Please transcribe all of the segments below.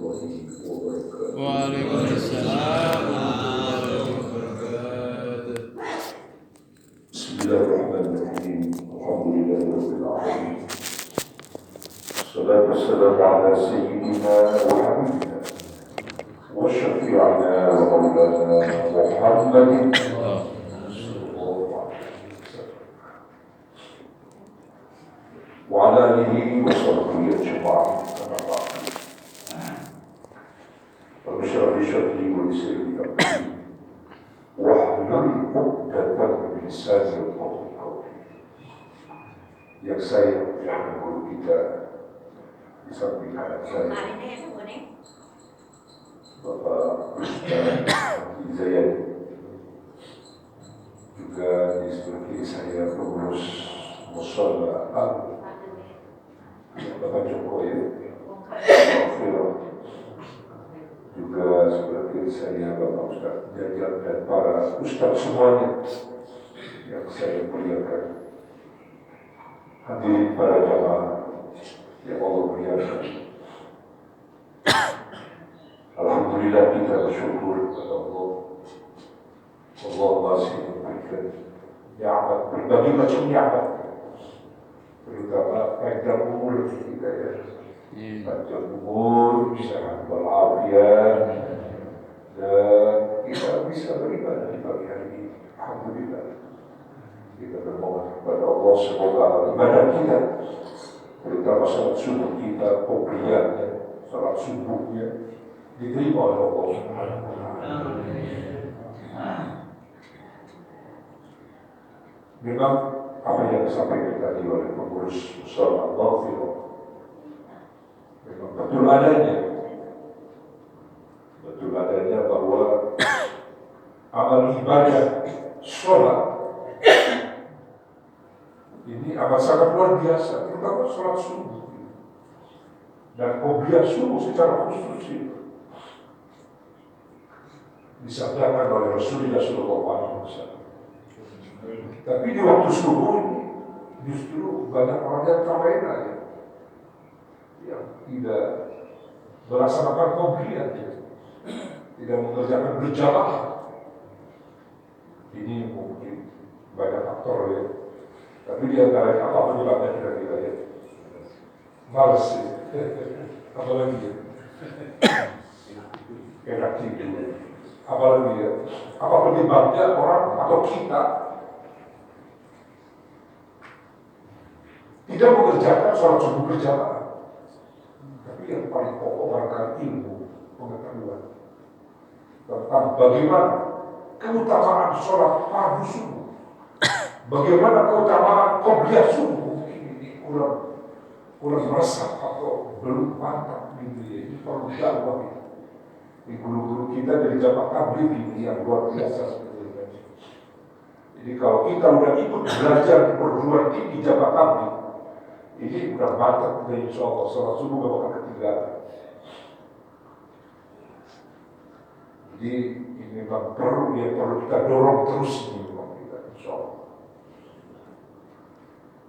warahmatullahi wabarakatuh. Waalaikumsalam warahmatullahi wabarakatuh. Bismillahirrahmanirrahim. Alhamdulillahirabbil alamin. Wassalatu wassalamu ala sayyidina wa habibina wa syafi'ina wa maulana Muhammadin wa ala alihi wa sahbihi ajma'in. Rabbi shrah li sadri wa yassir li amri wahlul 'uqdatam min lisani yafqahu qawli. Yang saya guru kita di samping anak saya Bapak Ustaz Abdi Zayan, juga di sebelah kiri saya pengurus Mushola Bapak Joko ya, juga sebelah kiri saya Bapak Ustaz Jajal dan para Ustaz semuanya yang saya muliakan. Hadirin para jamaah yang Allah muliakan, alhamdulillah kita bersyukur kepada Allah. Allah masih memberikan nikmat, berbagai macam nikmat, terutama panjang umur kita ya. Panjang umur, sehat walafiat, dan kita bisa beribadah di pagi hari ini. Alhamdulillah. Kita bermohon kepada Allah semoga ibadah kita, terutama salat subuh kita, qobliyahnya, salat subuhnya diterima oleh Allah Subhanahu wa taala. Memang apa yang disampaikan tadi oleh pengurus Mushola Al-Maghfirah memang betul adanya bahwa amal ibadah sholat ini amat sangat luar biasa, terutama sholat subuh dan qobliyah subuh secara khusus itu disabdakan oleh Rasulullah SAW. Tapi di waktu subuh ini justru banyak orang yang terlena ya, yang tidak melaksanakan qobliyah, tidak mengerjakan berjamaah. Ini mungkin banyak faktor ya. Tapi di antaranya apa penyebabnya kira-kira ya? Males sih. Apalagi ya? Enak tidur. Apalagi ya? Apa penyebabnya orang atau kita tidak mengerjakan sholat subuh berjamaah? Tapi yang paling pokok barangkali ilmu, pengetahuan tentang bagaimana keutamaan sholat fardu subuh. Bagaimana keutamaan qobliyah subuh, mungkin ini kurang meresap atau belum mantap ini perlu dakwah di guru-guru kita dari jamaah tabligh ini yang luar biasa sebetulnya. Jadi kalau kita udah ikut belajar di perguruan tinggi jamaah tabligh, ini udah mantap kita insya Allah sholat subuh gak bakal ketinggalan. Jadi ini memang perlu kita dorong terus ini memang kita insya Allah.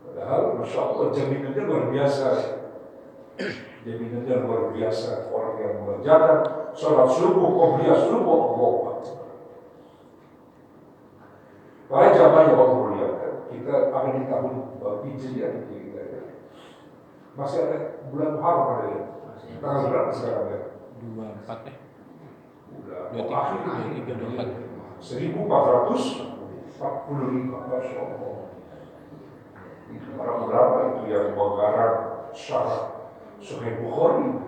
Padahal Masya Allah jaminannya luar biasa. Jaminannya luar biasa. Orang yang mengerjakan sholat subuh, qobliyah subuh, Allah. Para jamaah yang Allah muliakan, kita ada di tahun Hijriah kita ya. Masih ada bulan Muharram ada ya. Tanggal berapa sekarang ya? 24 ya. Udah 23, 1445, Masya Allah. Itu para ulama itu yang menggarang syarah Sahih Bukhari.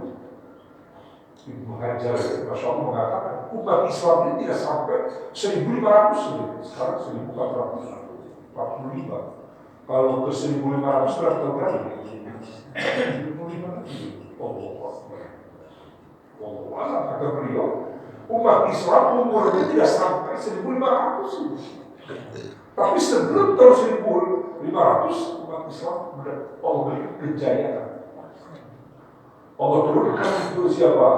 Ibnu Hajar, Masya Allah mengatakan umat Islam ini tidak sampai 1500 sekarang 1445. Kalau ke 1500 tahun berapa? 15 lagi. Allah kata beliau, umat Islam umurnya tidak sampai 1500. Tapi sebelum tahun 1500 umat Islam Allah berikan kejayaan. Allah turunkan itu siapa?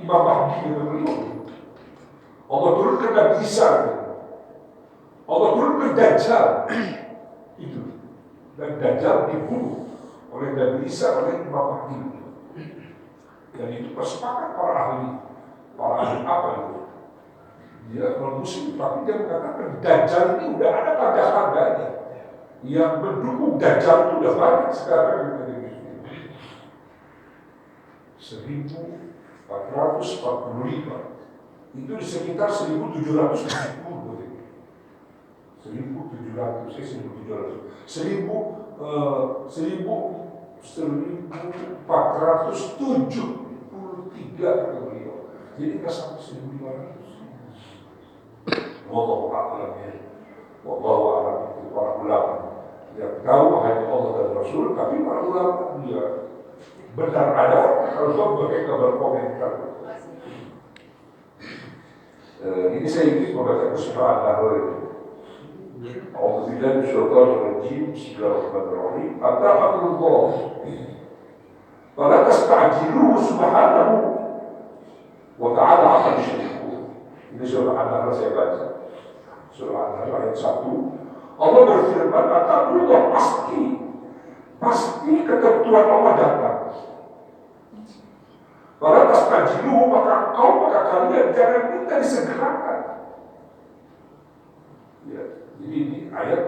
Imam Mahdi itu beliau. Allah turunkan Nabi Isa. Allah turunkan Dajjal. Itu. Dan Dajjal dibunuh oleh Nabi Isa oleh Imam Mahdi. Dan itu persepakat para ahli apa itu? Dia non muslim, tapi dia mengatakan Dajjal ini udah ada tanda-tandanya. Yang mendukung Dajjal itu udah banyak sekarang di negeri ini. 1445 itu di sekitar 1770. 1473 kata beliau. Jadi nggak sampai 1500. Wallahu a'lam ya. Wallahu a'lam itu para ulama yang tahu hanya Allah dan Rasul, tapi para ulama dia benar ada kalau mereka berkomentar. Ini saya ingin membaca kesukaan Nahwi. A'udzubillahi minasyaitonir rajim. Bismillahirrahmanirrahim. Ata amrullah. Fala tasta'jiluhu subhanahu wa ta'ala 'amma yushrikun. Ini surah An-Nahl saya baca. Surah An-Nahl ayat 1. Allah berfirman, ata amrullah, pasti ketentuan Allah datang. Fala tasta'jiluhu, maka kalian jangan minta disegerakan. Ya, jadi ini ayat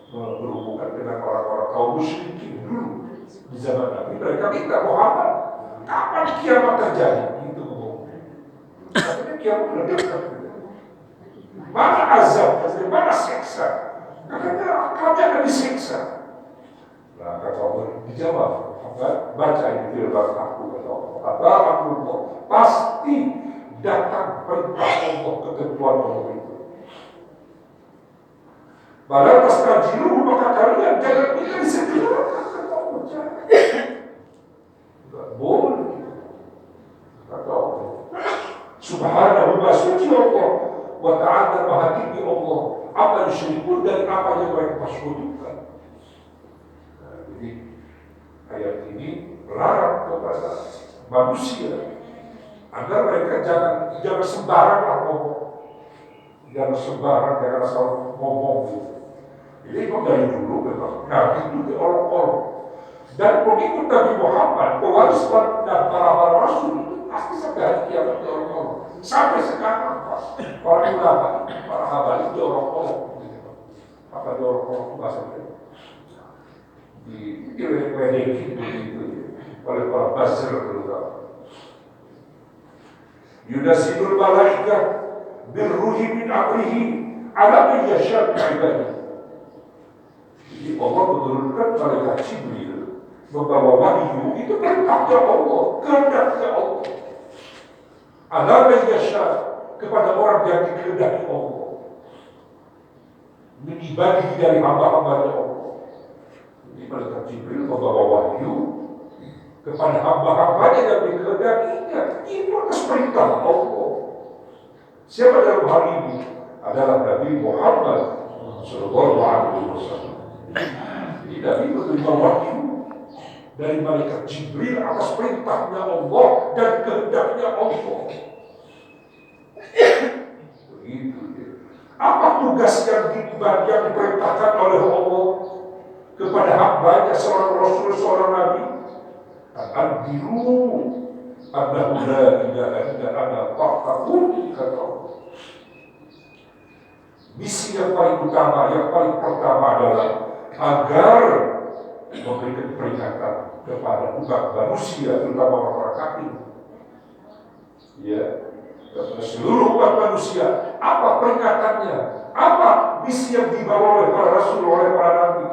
berhubungan dengan orang-orang kaum musyrikin dulu di zaman Nabi. Mereka minta Muhammad, kapan kiamat terjadi? Itu ngomongnya. Katanya kiamat sudah dekat. Mana azab? Mana siksa? Katanya kami akan disiksa. Nah, kata Allah dijawab, baca ini firman aku kata Allah, pasti datang perintah Allah, ketentuan Allah itu. Padahal tastajiluhu, maka kalian jangan minta disegerakan, kata Allah. Tidak boleh, kata Allah. Subhanahu wa suci Allah, wa ta'ala maha tinggi Allah, apa yusyrikun dari apa yang mereka persekutukan. Nah, jadi ayat ini melarang kepada manusia agar mereka jangan sembarang ngomong, jangan sembarang, jangan asal ngomong. Jadi memang dari dulu memang Nabi itu diolok-olok, dan pengikut Nabi Muhammad, pewaris dan para rasul itu pasti sampai hari kiamat diolok-olok. Sampai sekarang para ulama, para habaib diolok-olok. Apa diolok-olok bahasanya? Diledekin begitu oleh para basir terutama. Yunazzilul malaikat birruhi min amrihi ala man yasha' min ibadihi. Jadi Allah menurunkan malaikat Jibril membawa wahyu, itu perintahnya Allah, kehendaknya Allah. Ala man yasha' kepada orang yang dikehendaki Allah. Min ibadihi dari hamba-hambanya Allah. Jadi malaikat Jibril membawa wahyu kepada hamba-hambanya yang dikehendakinya. Itu atas perintah Allah. Siapa dalam hal ini? Adalah Nabi Muhammad sallallahu alaihi wasallam. Jadi Nabi menerima wahyu dari malaikat Jibril atas perintahnya Allah dan kehendaknya Allah. Begitu. Apa tugas yang diperintahkan oleh Allah kepada hambanya, seorang Rasul, seorang Nabi? Al-Anbiru annahu la ilaha illa ana fa'budni, kata Allah. Misi yang paling utama, yang paling pertama adalah agar memberikan peringatan kepada umat manusia, terutama orang-orang kafir. Ya, kepada seluruh umat manusia. Apa peringatannya? Apa misi yang dibawa oleh para rasul, oleh para nabi?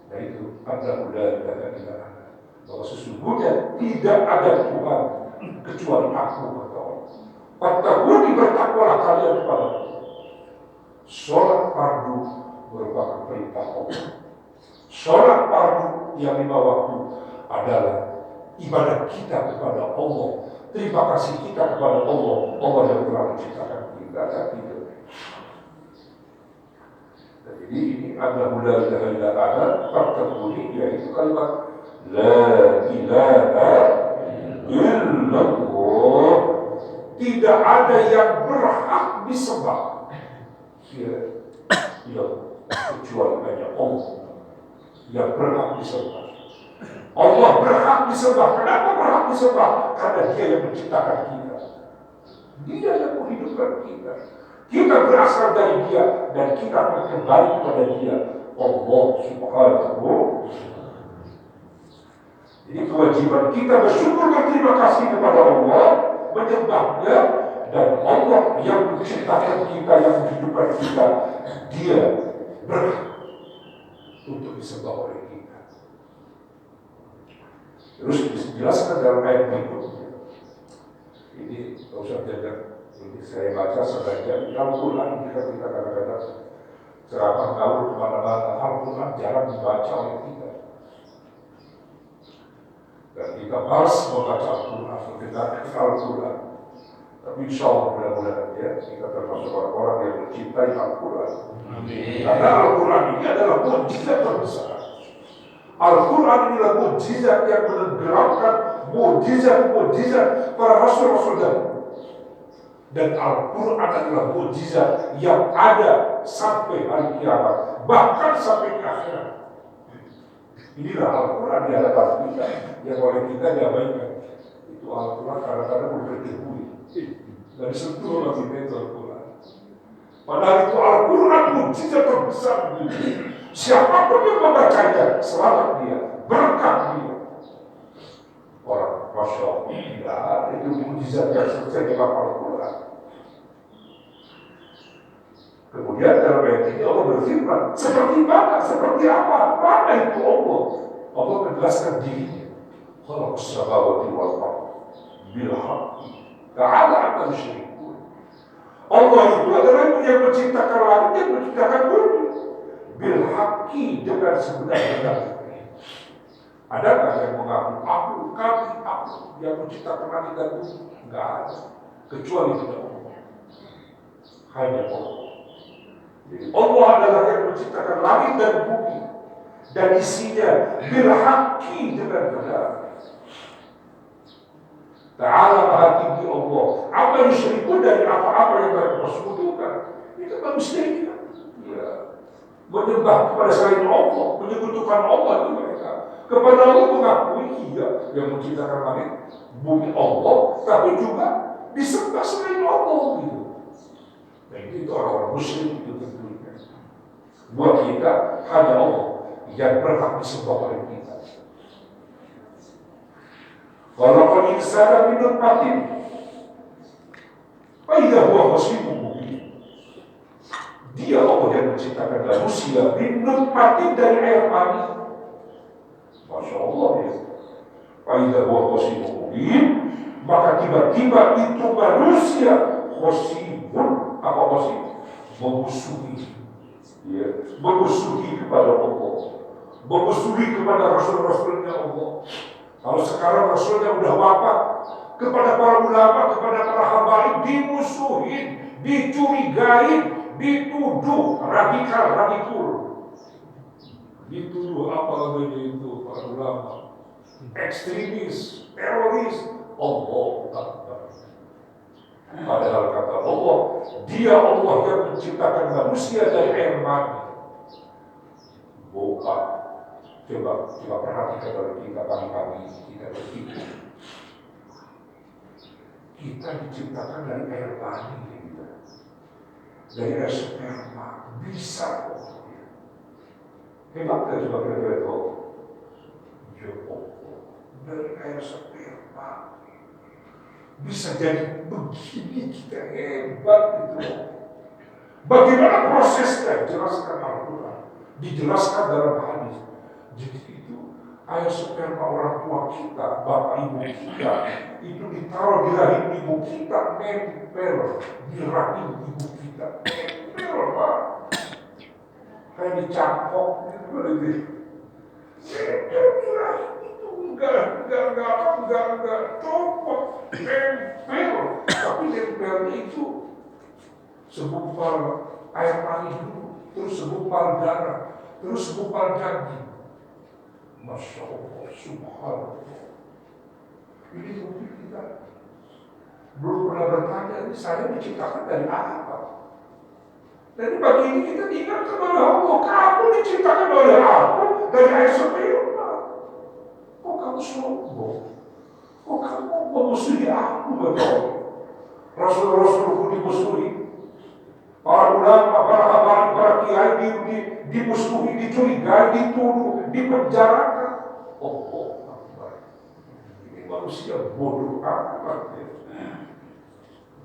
Nah itu, annahu la ilaha illa ana, bahwa sesungguhnya tidak ada Tuhan kecuali aku, kata Allah. Fattaquni, bertakwalah kalian kepada aku. Sholat fardu merupakan perintah Allah. Sholat fardu yang 5 waktu adalah ibadah kita kepada Allah. Terima kasih kita kepada Allah, Allah yang telah menciptakan kita dan kita. Jadi ini ada mulai dari data fattaquni, yaitu kalimat la ilaha illallah. Tidak ada yang berhak disembah kecuali hanya Allah yang berhak disembah. Allah berhak disembah. Kenapa berhak disembah? Karena Dia yang menciptakan kita. Dia yang menghidupkan kita. Kita berasal dari Dia dan kita akan kembali kepada Dia. Allah Subhanahu. Jadi kewajiban kita bersyukur dan terima kasih kepada Allah, menyembahnya, dan Allah yang menciptakan kita, yang menghidupkan kita, Dia berhak untuk disembah oleh kita. Terus dijelaskan dalam ayat berikutnya. Ini kalau usah jaga, ini saya baca sebagian dalam Quran. Kita kadang-kadang ceramah gaul kemana-mana, Al-Quran jarang dibaca oleh kita. Dan kita malas membaca Al-Quran, mendengarkan Al-Quran. Tapi insya Allah mudah-mudahan ya, kita termasuk orang-orang yang mencintai Al-Quran. Karena Al-Quran ini adalah mukjizat terbesar. Al-Quran inilah mukjizat yang menenggelamkan mukjizat para rasul-rasul dahulu. Dan Al-Quran adalah mukjizat yang ada sampai hari kiamat, bahkan sampai ke akhirat. Inilah Al-Quran di hadapan kita yang oleh kita diabaikan. Itu Al-Quran kadang-kadang berdebu. Dan sentuh oleh kita itu Al-Quran. Padahal itu Al-Quran mukjizat terbesar. Siapapun yang membacanya, selamat dia, berkah dia. Orang Masya Allah, itu mukjizat yang selesai dalam Al-Quran. Kemudian dalam ayat ini Allah berfirman, seperti mana, seperti apa, mana itu Allah? Allah menjelaskan dirinya. Khalaqas samawati wal ardh bil haqqi ta'ala amma yusyrikun. Allah itu adalah yang menciptakan langit, yang menciptakan bumi bil haqqi, dengan sebenar-benarnya. Adakah yang mengaku aku yang menciptakan langit dan bumi? Enggak ada, kecuali tidak Allah. Hanya Allah. Jadi Allah adalah yang menciptakan langit dan bumi dan isinya bil haqqi, dengan benar. Ta'ala maha tinggi Allah. Apa yusyrikun, dari apa-apa yang mereka persekutukan. Itu manusia ini. Ya. Menyembah kepada selain Allah, menyekutukan Allah itu mereka. Kepada Allah mengakui iya yang menciptakan langit bumi Allah, tapi juga disembah selain Allah gitu. Dan itu orang-orang musyrik itu tentunya. Buat kita hanya Allah yang berhak disembah oleh kita. Khalaqal insana min nutfatin fa idza huwa khasimun mubin. Dia Allah yang menciptakan manusia min nutfatin, dari air mani. Masya Allah ya. Fa idza huwa khasimun mubin, maka tiba-tiba itu manusia khasimun, apa khasib? Memusuhi. Ya, memusuhi kepada Allah, memusuhi kepada rasul-rasulnya Allah. Kalau sekarang rasulnya udah wafat, kepada para ulama, kepada para habaib dimusuhin, dicurigain, dituduh radikal, dituduh apa namanya itu para ulama, ekstremis, teroris. Allah Akbar. Padahal kata Allah, Dia Allah yang menciptakan manusia dari air mani. Bukan. Coba perhatikan dari kita pagi-pagi, kita berpikir. Kita diciptakan dari air mani, dari air sperma. Bisa kok. Hebat kan coba kira-kira itu? Ya Allah, dari air sperma. Bisa jadi begini, kita hebat itu. Bagaimana prosesnya? Jelaskan Al-Quran, dijelaskan dalam hadis. Jadi itu air sperma orang tua kita, bapak ibu kita, itu ditaruh di rahim ibu kita, nempel di rahim ibu kita, nempel Pak. Kayak dicangkok gitu lebih. Nempel di rahim itu enggak copot, nempel. Tapi nempelnya itu segumpal air mani dulu, terus segumpal darah, terus segumpal daging. Masya Allah, subhanallah. Ini mungkin kita belum pernah bertanya, ini saya diciptakan dari apa? Jadi pagi ini kita diingatkan oleh Allah, kamu diciptakan oleh aku dari air sperma. Kok kamu sombong? Kok kamu memusuhi aku betul? Rasul-rasulku dimusuhi, para ulama, para kiai dimusuhi, dicurigai, dituduh, dipenjarakan. Ini manusia bodoh amat ya.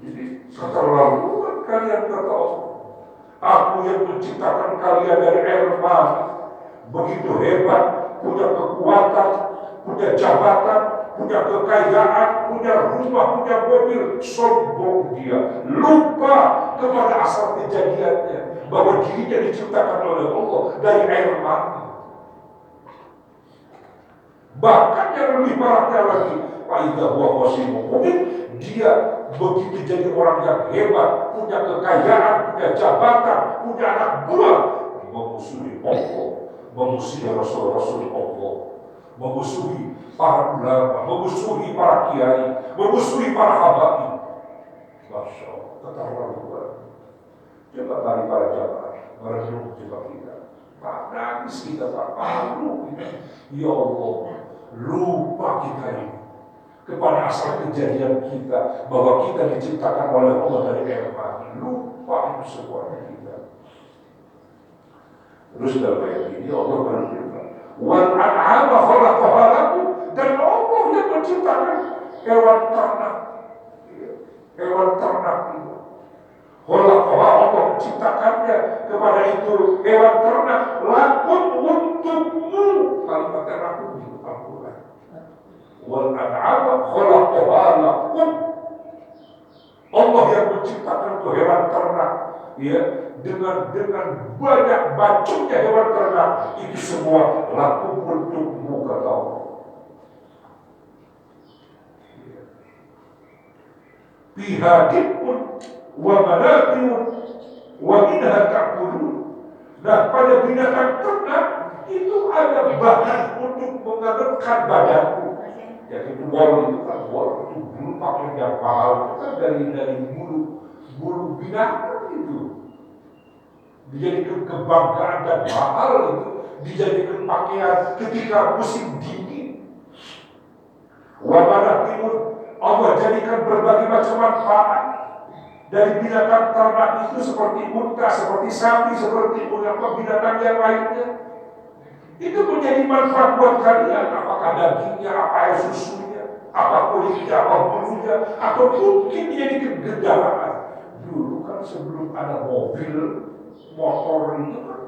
Jadi keterlaluan kalian kata Allah. Aku yang menciptakan kalian dari air mani, begitu hebat, punya kekuatan, punya jabatan, punya kekayaan, punya rumah, punya mobil. Sombong dia, lupa kepada asal kejadiannya, bahwa dirinya diciptakan oleh Allah dari air mani. Bahkan yang lebih parahnya lagi, Faidah huwa khasimun mubin, dia begitu jadi orang yang hebat, punya kekayaan, punya jabatan, punya anak buah, memusuhi Allah, memusuhi Rasul-Rasul Allah, memusuhi para ulama, memusuhi para kiai, memusuhi para habaib. Masya Allah, keterlaluan. Coba mari para jamaah merenung coba kita. Pak, nangis kita, Pak, malu kita. Ya Allah, lupa kita ini kepada asal kejadian kita, bahwa kita diciptakan oleh Allah dari air mani. Lupa itu semuanya kita. Terus dalam ayat ini Allah berfirman, wal an'ama khalaqaha lakum, dan Allah yang menciptakan hewan ternak. Hewan ternak itu. Khalaqaha, Allah menciptakannya kepada itu hewan ternak lakum, untukmu. Kalimat lakum itu Al-Quran. Wal an'ama khalaqaha lakum, Allah yang menciptakan itu hewan ternak, ya, dengan banyak banyaknya hewan ternak, itu semua lakum untukmu kata Allah. Bihadikun wa manafiun wa minha ta'kulun. Nah, pada binatang ternak itu ada bahan untuk menghangatkan badanmu. Jadi wol itu kan, wol itu bulu pakaian yang mahal, itu kan dari bulu binatang itu. Dijadikan kebanggaan dan mahal itu, dijadikan pakaian ketika musim dingin. Wabadah timur, Allah jadikan berbagai macam manfaat dari binatang ternak itu, seperti unta, seperti sapi, seperti binatang yang lainnya. Itu menjadi manfaat buat kalian, apakah dagingnya, apa susunya, apa kulitnya, apa bulunya, atau mungkin dijadikan kendaraan. Dulu kan sebelum ada mobil, motor itu kan,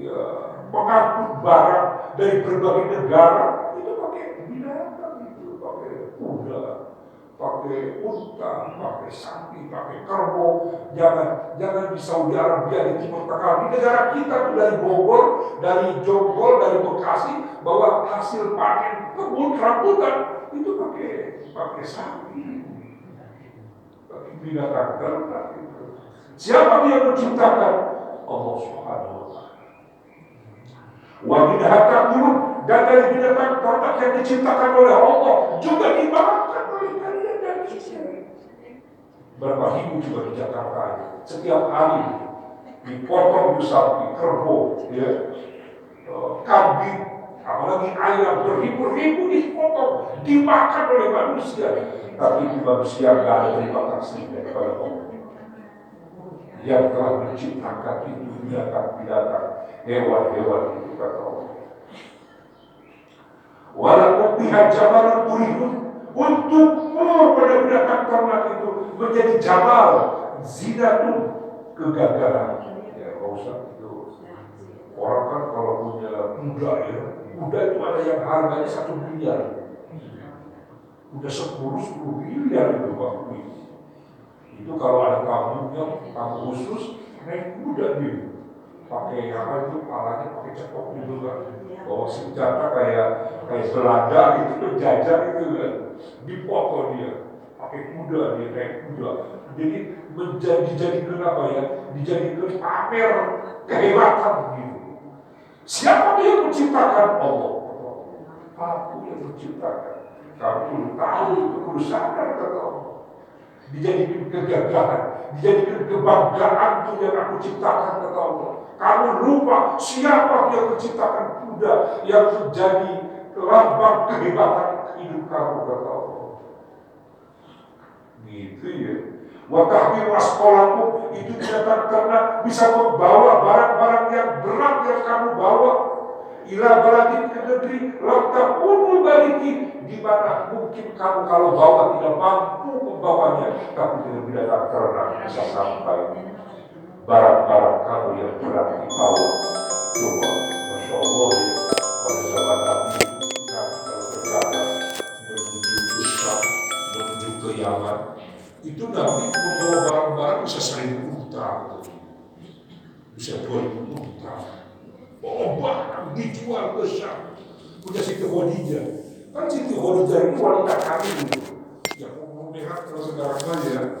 ya, mengangkut barang dari berbagai negara, itu pakai binatang itu, pakai kuda, pakai unta, pakai sapi, pakai kerbau. Jangan di Saudi Arabia, di Timur Tengah, di negara kita tuh, dari Bogor, dari Jonggol, dari Bekasi, bawa hasil panen kebun rambutan itu pakai sapi, pakai binatang ternak itu. Siapa yang menciptakan? Allah Subhanahu wa Ta'ala. Wa minha ta'kulun, dan dari binatang ternak yang diciptakan oleh Allah juga dimakan oleh kalian dan kita. Berapa ribu juga di Jakarta setiap hari dipotong itu sapi, kerbau, ya, kambing, apalagi ayam, beribu-ribu dipotong, dimakan oleh manusia. Tapi manusia nggak ada terima kasih kepada Allah yang telah menciptakan itu binatang-binatang, hewan-hewan itu kata Allah. Walaupun pihak jabalan turihun, untukmu pada binatang ternak itu menjadi jamal, zinatun, kegagalan. Ya, nggak usah itu. Orang kan kalau punya kuda, ya, kuda itu ada yang harganya 1 miliar. Udah 10 miliar itu waktu itu. Itu kalau ada kampungnya, kampung khusus, naik kuda dia. Pakai apa itu, palanya pakai cepok gitu kan. Bawa senjata kayak Belanda gitu, penjajah gitu kan. Dipotong dia, pakai kuda dia, naik kuda. Jadi dijadikan apa ya? Dijadikan pamer kehebatan gitu. Siapa yang menciptakan? Allah. Aku yang menciptakan. Kamu tahu itu, kudu sadar kata Allah. Dijadikan kegagalan, dijadikan kebanggaan itu yang aku ciptakan kata Allah. Kamu lupa siapa yang menciptakan kuda yang menjadi lambang kehebatan hidup kamu, kata Allah. Gitu ya. Wa tahmilu asqalakum, itu tidak karena bisa membawa barang-barang yang berat yang kamu bawa. Ila baladin, ke negeri lam takunu baliki, di mana mungkin kamu kalau bawa tidak mampu membawanya, tapi tidak karena bisa sampai barang-barang kamu yang berat dibawa. Coba, Masya Allah ya, pada zaman Nabi, kalau berjalan menuju ke Syam, menuju ke Yaman, itu Nabi membawa barang-barang bisa 1.000 unta, bisa 2.000 unta. Oh, barang dijual ke Syam. Punya Siti Khadijah. Kan Siti Khadijah ini wanita kami gitu, yang melihat kalau saudara saya.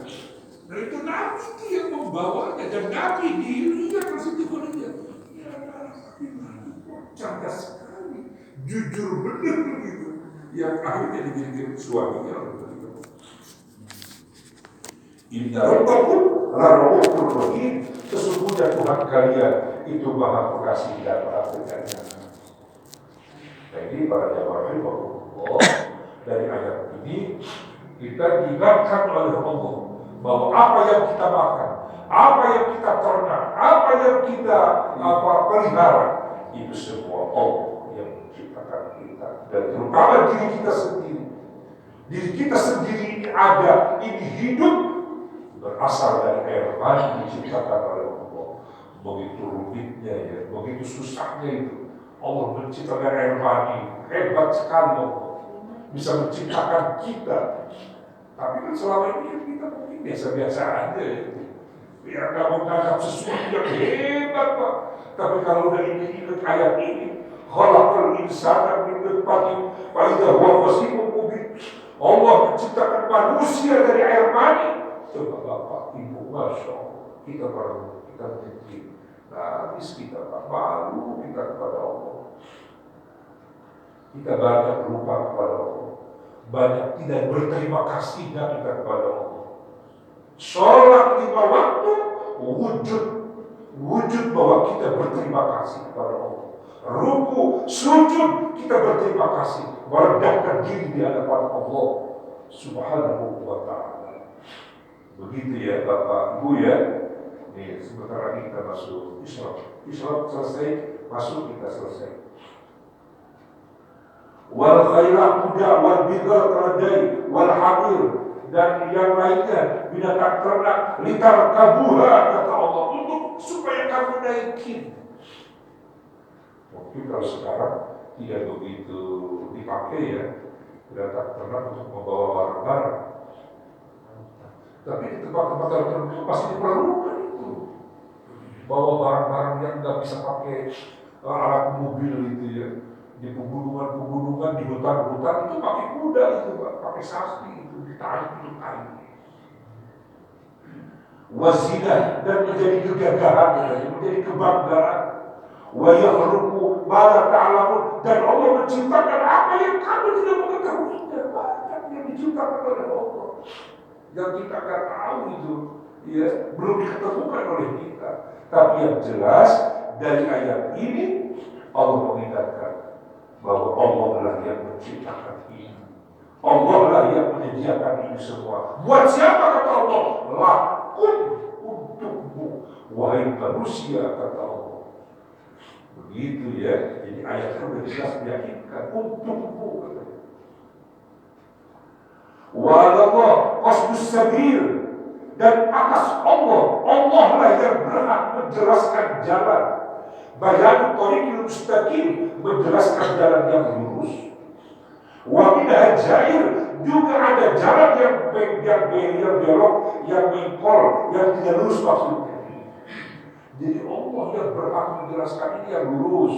Dan itu Nabi itu yang membawanya, dan Nabi dilihat oleh Siti Khadijah. Ya Nabi, cerdas sekali, jujur benar gitu. Yang akhirnya dikirim suaminya begitu. Inna rabbakum la-ra'ufur rahim, sesungguhnya Tuhan kalian itu Maha Pengasih dan Maha Penyayang. Jadi para jamaah rahimahullah, dari ayat ini kita diingatkan oleh Allah bahwa apa yang kita makan, apa yang kita ternak, apa yang kita pelihara, itu semua Allah yang menciptakan kita, dan terutama diri kita sendiri. Diri kita sendiri ini ada, ini hidup, berasal dari air mani diciptakan oleh Allah. Begitu rumitnya ya, begitu susahnya itu. Allah menciptakan air mani, hebat sekali Allah. Bisa menciptakan kita. Tapi kan selama ini kita mungkin biasa-biasa aja ya. Biar gak menganggap sesuatu yang hebat Pak. Tapi kalau udah ingat ayat ini, khalaqal insana min nutfatin fa idza huwa khasimun mubin. Allah menciptakan manusia dari air mani. Coba Bapak, Ibu, Masya Allah, kita baru, kita kecil, nangis kita, malu kita kepada Allah. Kita banyak lupa kepada Allah, banyak tidak berterima kasihnya kita kepada Allah. Sholat 5 waktu, wujud bahwa kita berterima kasih kepada Allah. Ruku, sujud, kita berterima kasih, merendahkan diri di hadapan Allah Subhanahu wa ta'ala. Begitu ya Bapak Ibu ya. Nih sebentar lagi kita masuk Islam selesai, masuk kita selesai. Wal khayla kuda, wal bigal keledai, wal hamir, dan yang lainnya binatang ternak, litar kabuha, kata Allah, untuk supaya kamu naikin. Mungkin kalau sekarang tidak begitu dipakai ya, binatang ternak untuk membawa barang-barang. Tapi di tempat-tempat tertentu masih diperlukan itu. Bawa barang-barang yang nggak bisa pakai alat mobil gitu ya. Di pegunungan-pegunungan, di hutan-hutan itu pakai kuda itu Pak, pakai sapi itu, ditarik. Wazinah, dan menjadi kegagahan, menjadi kebanggaan. Wa yakhluqu ma la ta'lamun, dan Allah menciptakan apa yang kamu tidak mengetahuinya. Banyak yang diciptakan oleh Allah yang kita nggak tahu itu, ya, belum diketemukan oleh kita. Tapi yang jelas dari ayat ini Allah mengingatkan bahwa Allah lah yang menciptakan ini, Allah lah yang menyediakan ini semua. Buat siapa kata Allah? Lakum, untukmu, wahai manusia, kata Allah. Begitu ya. Jadi ayatnya sudah jelas meyakinkan untukmu, kata Allah. Wa'allah qasdus sabil, dan atas Allah lah yang berhak menjelaskan jalan. Bayan thoriqil mustaqim, menjelaskan jalan yang lurus. Wa min hajair, juga ada jalan yang belok, yang mengkol, yang tidak lurus maksudnya. Jadi Allah yang berhak menjelaskan ini yang lurus,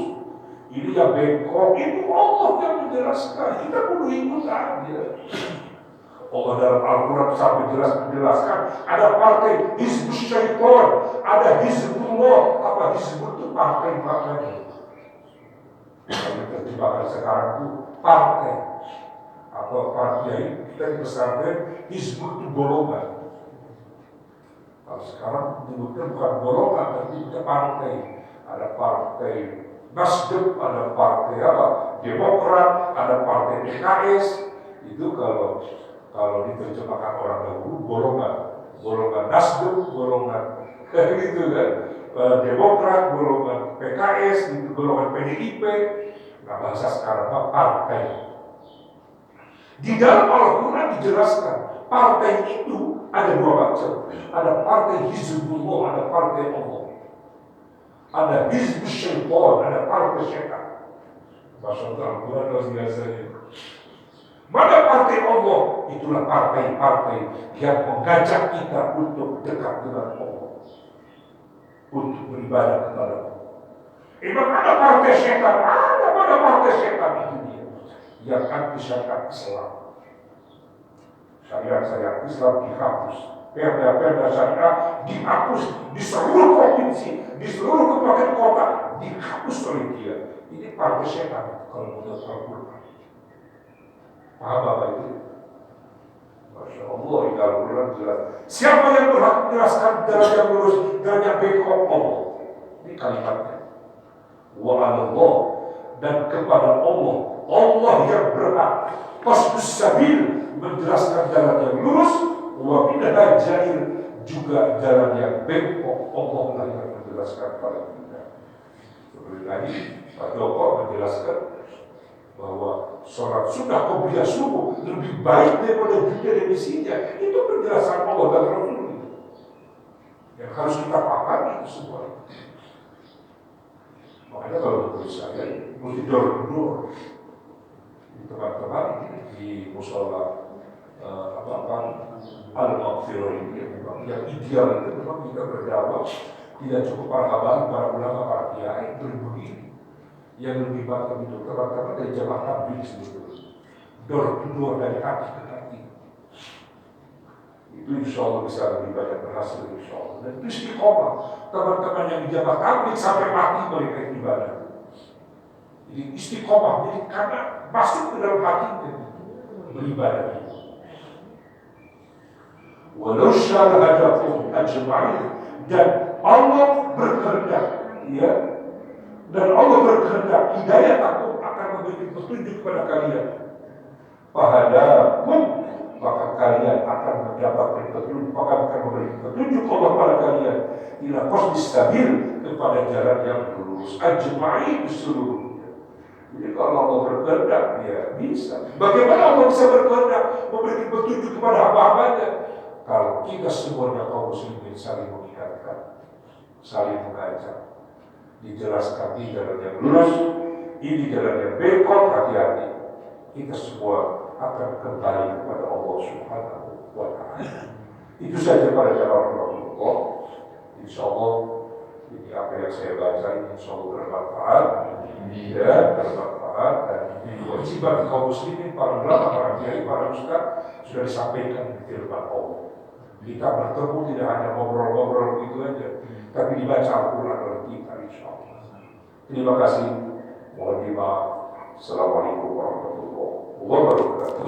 ini yang bengkok, itu Allah yang menjelaskan. Kita perlu ikut saja. Allah dalam Al-Quran sampai menjelaskan ada partai Hizbus Syaitan, ada Hizbullah. Apa Hizbul itu? Partai-partai. Kalau terjemahkan sekarang itu partai atau partai, kita dibesarkan Hizbul itu golongan. Kalau sekarang menyebutnya bukan golongan, tapi itu partai. Ada partai Nasdem, ada partai apa? Demokrat, ada partai PKS. Itu kalau diterjemahkan orang dahulu golongan Nasdem, golongan gitu kan, Demokrat, golongan PKS, gitu, golongan PDIP. Nah bahasa sekarang partai. Di dalam Al-Quran dijelaskan partai itu ada dua macam. Ada partai Hizbullah, ada partai Allah. Ada Hizbus Syaitan, ada partai syaitan. Masya Allah, Al-Quran luar biasa. Mana partai Allah? Itulah partai-partai yang mengajak kita untuk dekat dengan Allah, untuk beribadah kepada Allah. Mana partai syaitan? Mana partai syaitan? Itu dia yang anti syariat Islam. Syariat Islam dihapus, perda-perda syariah dihapus di seluruh provinsi, di seluruh kabupaten kota dihapus oleh dia. Ini partai syaitan kalau menurut Al-Quran. Paham apa itu? Masya Allah, di Al-Quran jelas. Siapa yang berhak menjelaskan jalan yang lurus, jalan yang baik Allah? Ini kalimatnya. Wa Allah, dan kepada Allah, Allah yang berhak qasdus sabil, menjelaskan jalan yang lurus, wa minha jail, juga jalan yang bengkok. Allah lah yang menjelaskan pada kita. Seperti tadi Pak Joko menjelaskan bahwa sholat sunnah qobliyah subuh lebih baik daripada dunia dan isinya. Itu penjelasan Allah dan Rasul yang harus kita pahami itu semua. Makanya kalau menurut saya mesti door di teman-teman di musola Al-Maghfirah ini memang yang ideal itu memang kita berdakwah tidak cukup para ulama, para kiai begini. Yang lebih baik itu teman-teman dari jamaah tabligh sebetulnya, door to door, dari hati ke hati. Itu insya Allah bisa lebih banyak berhasil insya Allah. Dan itu istiqomah teman-teman yang di jamaah tabligh sampai mati mereka ibadah. Jadi istiqomah, jadi karena masuk ke dalam hatinya beribadah. Walau syara hadakum ajma'in, dan Allah berkehendak, ya, dan Allah berkehendak hidayah aku akan memberi petunjuk kepada kalian. Fahadakum, maka kalian akan mendapatkan petunjuk, maka akan memberi petunjuk Allah kepada kalian. Ila qasdis sabil, kepada jalan yang lurus, ajma'in seluruhnya. Jadi kalau Allah berkehendak, ya bisa. Bagaimana Allah bisa berkehendak memberi petunjuk kepada hamba-hambanya? Kalau kita semuanya kaum muslimin saling mengingatkan, saling mengajak, dijelaskan di jalan yang lurus, ini jalan yang bengkok, hati-hati. Kita semua akan kembali kepada Allah Subhanahu wa Ta'ala. Itu saja pada jalan Allah. Insya Allah ini apa yang saya baca ini insya Allah bermanfaat, ya, bermanfaat, dan kewajiban kaum muslimin, para ulama, para kiai, para ustaz sudah disampaikan di firman Allah. Kita bertemu tidak hanya ngobrol-ngobrol gitu aja, tapi dibaca Al-Quran oleh kita insya Allah. Terima kasih. Mohon dimaaf. Assalamualaikum warahmatullahi wabarakatuh.